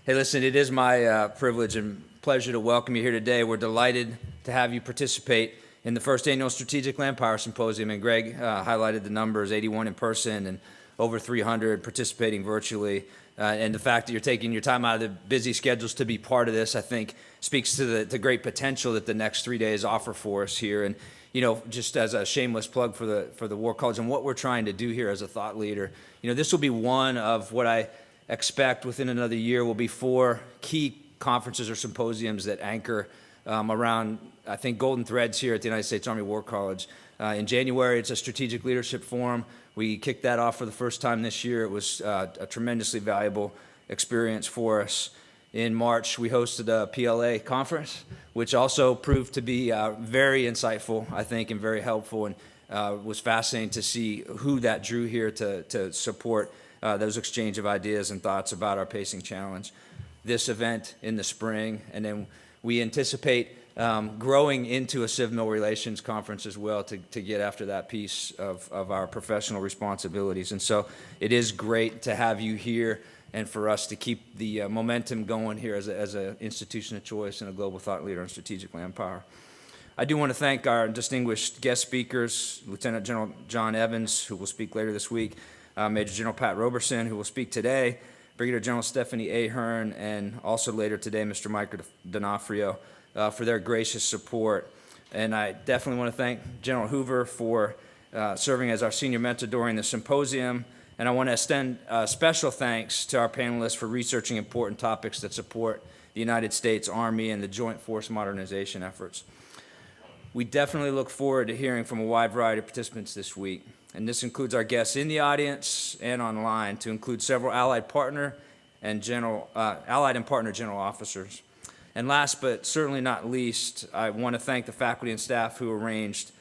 Hey, listen, it is my privilege and pleasure to welcome you here today. We're delighted to have you participate in the first annual Strategic Land Power Symposium. And Greg highlighted the numbers, 81 in person and over 300 participating virtually. And the fact that you're taking your time out of the busy schedules to be part of this, I think, speaks to the great potential that the next 3 days offer for us here. And, you know, just as a shameless plug for the War College and what we're trying to do here as a thought leader, you know, this will be one of what I expect within another year will be 4 key conferences or symposiums that anchor around, I think, golden threads here at the United States Army War College. In January, it's a strategic leadership forum. We kicked that off for the first time this year. It was a tremendously valuable experience for us. In March, we hosted a PLA conference, which also proved to be very insightful, I think, and very helpful, and was fascinating to see who that drew here to support those exchange of ideas and thoughts about our pacing challenge. This event in the spring, and then we anticipate growing into a civil relations conference as well to get after that piece of our professional responsibilities. And so it is great to have you here and for us to keep the momentum going here as an institution of choice and a global thought leader in strategic land power. I do want to thank our distinguished guest speakers, Lieutenant General John Evans, who will speak later this week, Major General Pat Roberson, who will speak today, Brigadier General Stephanie Ahern, and also later today, Mr. Mike D'Onofrio, for their gracious support. And I definitely want to thank General Hoover for serving as our senior mentor during the symposium. And I want to extend special thanks to our panelists for researching important topics that support the United States Army and the Joint Force modernization efforts. We definitely look forward to hearing from a wide variety of participants this week. And this includes our guests in the audience and online, to include several allied and partner general officers. And last but certainly not least, I want to thank the faculty and staff who arranged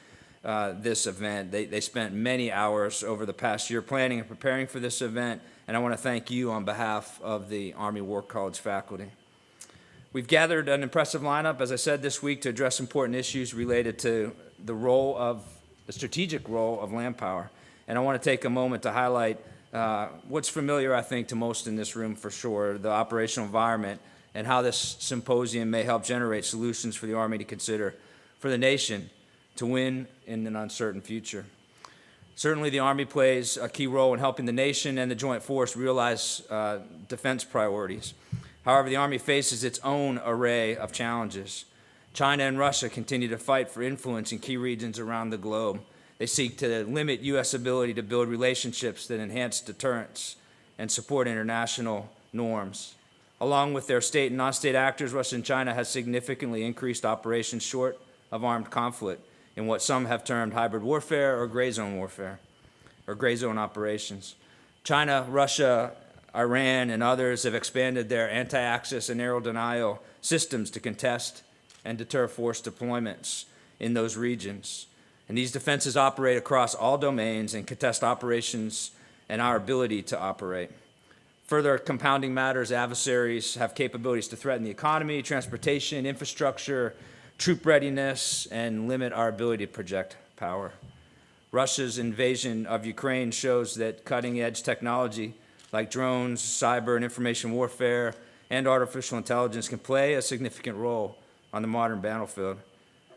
this event. They spent many hours over the past year planning and preparing for this event, and I want to thank you on behalf of the Army War College faculty. We've gathered an impressive lineup, as I said, this week to address important issues related to the strategic role of land power. And I want to take a moment to highlight what's familiar, I think, to most in this room for sure, the operational environment, and how this symposium may help generate solutions for the Army to consider for the nation to win in an uncertain future. Certainly the Army plays a key role in helping the nation and the Joint Force realize defense priorities. However, the Army faces its own array of challenges. China and Russia continue to fight for influence in key regions around the globe. They seek to limit U.S. ability to build relationships that enhance deterrence and support international norms. Along with their state and non-state actors, Russia and China has significantly increased operations short of armed conflict in what some have termed hybrid warfare or gray zone warfare, or gray zone operations. China, Russia, Iran, and others have expanded their anti-access and aerial denial systems to contest and deter force deployments in those regions. And these defenses operate across all domains and contest operations and our ability to operate. Further compounding matters, adversaries have capabilities to threaten the economy, transportation, infrastructure, troop readiness, and limit our ability to project power. Russia's invasion of Ukraine shows that cutting-edge technology like drones, cyber and information warfare, and artificial intelligence can play a significant role on the modern battlefield.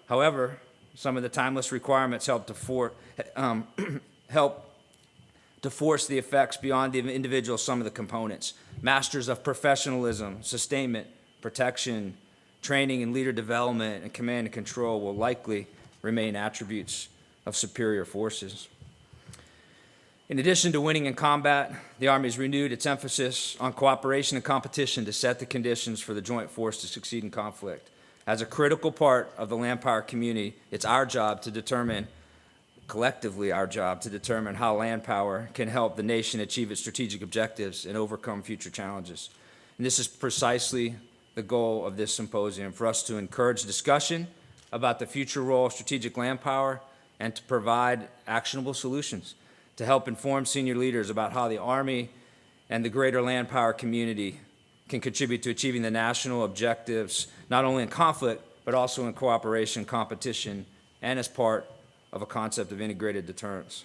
However, some of the timeless requirements help to force the effects beyond the individual sum of the components. Masters of professionalism, sustainment, protection, training and leader development, and command and control will likely remain attributes of superior forces. In addition to winning in combat, the Army has renewed its emphasis on cooperation and competition to set the conditions for the joint force to succeed in conflict. As a critical part of the land power community, it's our job to determine, collectively our job, to determine how land power can help the nation achieve its strategic objectives and overcome future challenges. And this is precisely the goal of this symposium, for us to encourage discussion about the future role of strategic land power and to provide actionable solutions to help inform senior leaders about how the Army and the greater land power community can contribute to achieving the national objectives, not only in conflict, but also in cooperation, competition, and as part of a concept of integrated deterrence.